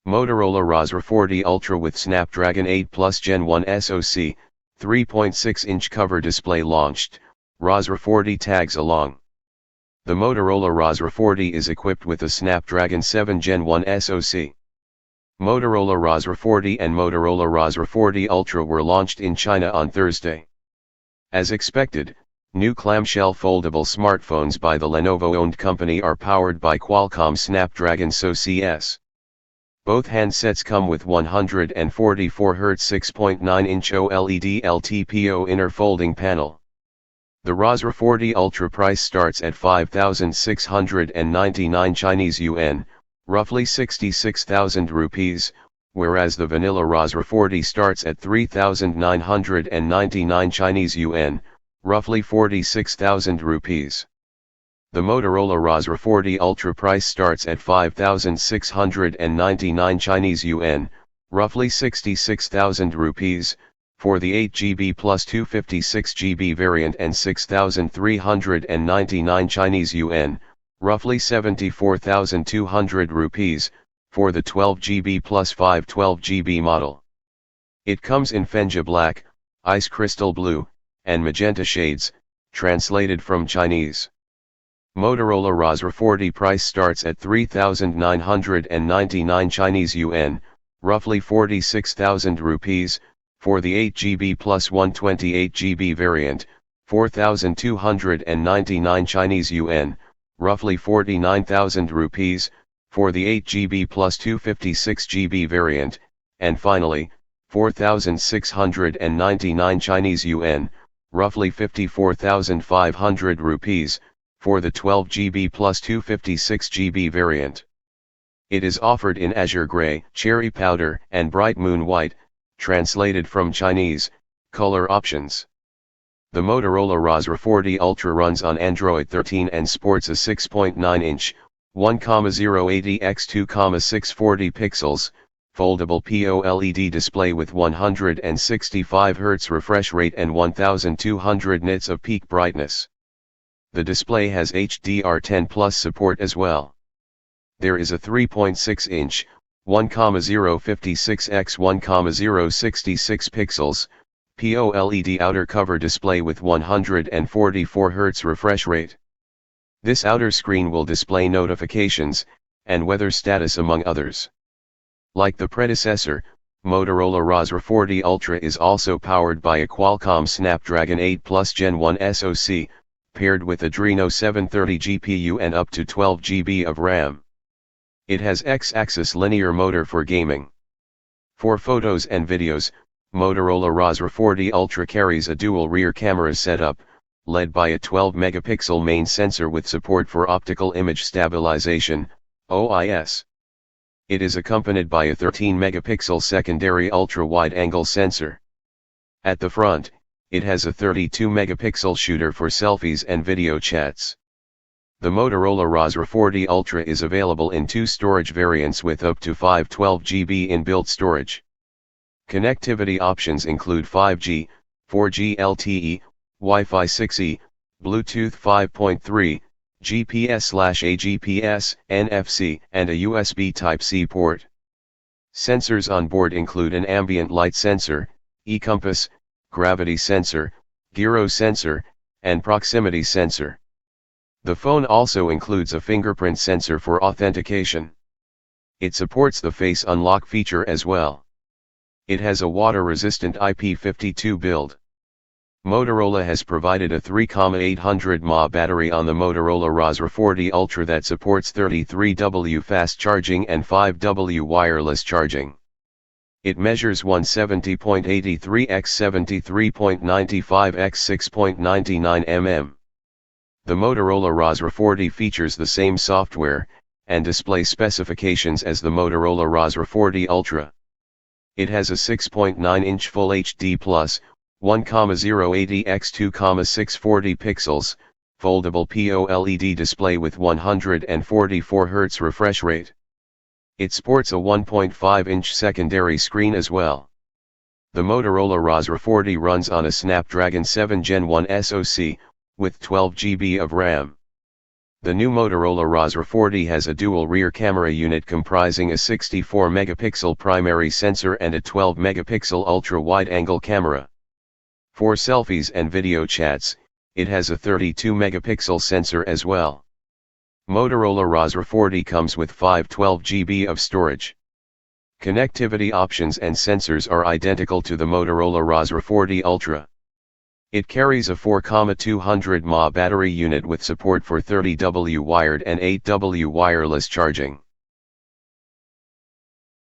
Motorola Razr 40 Ultra with Snapdragon 8 Plus Gen 1 SoC, 3.6-inch cover display launched, Razr 40 tags along. The Motorola Razr 40 is equipped with a Snapdragon 7 Gen 1 SoC. Motorola Razr 40 and Motorola Razr 40 Ultra were launched in China on Thursday. As expected, new clamshell foldable smartphones by the Lenovo-owned company are powered by Qualcomm Snapdragon SoCs. Both handsets come with 144 Hz 6.9-inch OLED LTPO inner folding panel. The Razr 40 Ultra price starts at 5,699 Chinese yuan, roughly 66,000 rupees, whereas the vanilla Razr 40 starts at 3,999 Chinese yuan, roughly 46,000 rupees. The Motorola Razr 40 Ultra price starts at 5,699 Chinese yuan, roughly 66,000 rupees, for the 8GB plus 256GB variant, and 6,399 Chinese yuan, roughly 74,200 rupees, for the 12GB plus 512GB model. It comes in Fenja Black, Ice Crystal Blue, and Magenta shades, translated from Chinese. Motorola Razr 40 price starts at 3,999 Chinese yuan, roughly 46,000 rupees, for the 8GB plus 128GB variant, 4,299 Chinese yuan, roughly 49,000 rupees, for the 8GB plus 256GB variant, and finally, 4,699 Chinese yuan, roughly 54,500 rupees, for the 12GB plus 256GB variant. It is offered in azure gray, cherry powder, and bright moon white, translated from Chinese, color options. The Motorola Razr 40 Ultra runs on Android 13 and sports a 6.9-inch, 1,080 x 2,640 pixels, foldable POLED display with 165 Hz refresh rate and 1200 nits of peak brightness. The display has HDR10 Plus support as well. There is a 3.6-inch, 1,056 x 1,066 pixels, POLED outer cover display with 144 Hz refresh rate. This outer screen will display notifications and weather status among others. Like the predecessor, Motorola Razr 40 Ultra is also powered by a Qualcomm Snapdragon 8 Plus Gen 1 SoC, paired with Adreno 730 GPU and up to 12GB of RAM. It has X-axis linear motor for gaming. For photos and videos, Motorola Razr 40 Ultra carries a dual rear camera setup, led by a 12-megapixel main sensor with support for optical image stabilization, OIS. It is accompanied by a 13-megapixel secondary ultra-wide-angle sensor. At the front, it has a 32-megapixel shooter for selfies and video chats. The Motorola Razr 40 Ultra is available in two storage variants with up to 512GB inbuilt storage. Connectivity options include 5G, 4G LTE, Wi-Fi 6E, Bluetooth 5.3, GPS/AGPS, NFC, and a USB Type-C port. Sensors on board include an ambient light sensor, e-compass, gravity sensor, gyro sensor, and proximity sensor. The phone also includes a fingerprint sensor for authentication. It supports the face unlock feature as well. It has a water-resistant IP52 build. Motorola has provided a 3,800 mAh battery on the Motorola Razr 40 Ultra that supports 33W fast charging and 5W wireless charging. It measures 170.83 x 73.95 x 6.99 mm. The Motorola Razr 40 features the same software and display specifications as the Motorola Razr 40 Ultra. It has a 6.9-inch Full HD Plus, 1,080 x 2,640 pixels, foldable POLED display with 144 Hz refresh rate. It sports a 1.5-inch secondary screen as well. The Motorola Razr 40 runs on a Snapdragon 7 Gen 1 SoC, with 12GB of RAM. The new Motorola Razr 40 has a dual rear camera unit comprising a 64-megapixel primary sensor and a 12-megapixel ultra-wide-angle camera. For selfies and video chats, it has a 32-megapixel sensor as well. Motorola Razr 40 comes with 512 GB of storage. Connectivity options and sensors are identical to the Motorola Razr 40 Ultra. It carries a 4,200 mAh battery unit with support for 30W wired and 8W wireless charging.